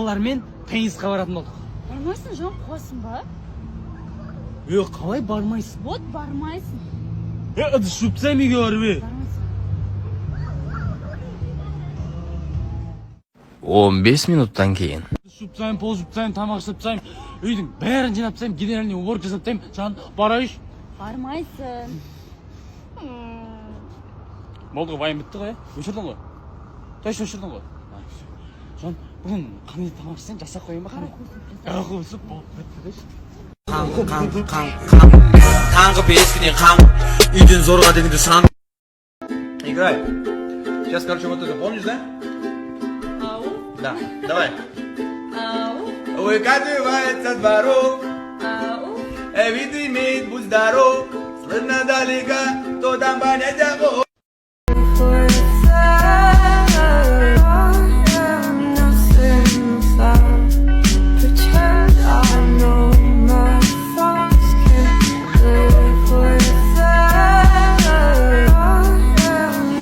балалармен тенниске баратын болдық. Бармайсың, жан қуасың ба? Қалай бармайсың? Вот бармайсың. Ыдыс жуып тастайын, үйге барып. Бармайсың. 15 минуттан кейін. Жуып тастайын, пол жуып тастайын, тамақ жасап тастайын, үйдің бәрін жинап тастайын, генеральный уборка жасап тастайын. Жан, барайыншы. Бармайсың. Болды ғой, вайым бітті ғой, өшірдің ғой. Точно өшірдің ғой. Жан, бүгін қандай тамақ жасайын, жасап қойын ба қандай? Қосып, болып бітті. Таңғы 5-ден қан. Үйден зорға дегенде сан. Играй. Сейчас, короче, вот это, помнишь, да? Ау. Да, давай. Ау. Выкатывается двору, Ау. вид имеет, будь здоров. Слышно далеко, кто там понять забыл.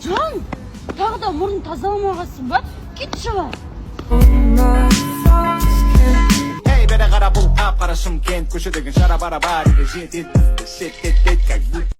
Жан, тағы да мұрын тазаламағансың ба? Кет жыла. Эй, бері қара бұл қап-қара Шымкент көшедегі жара бара бар, шет ет, как будто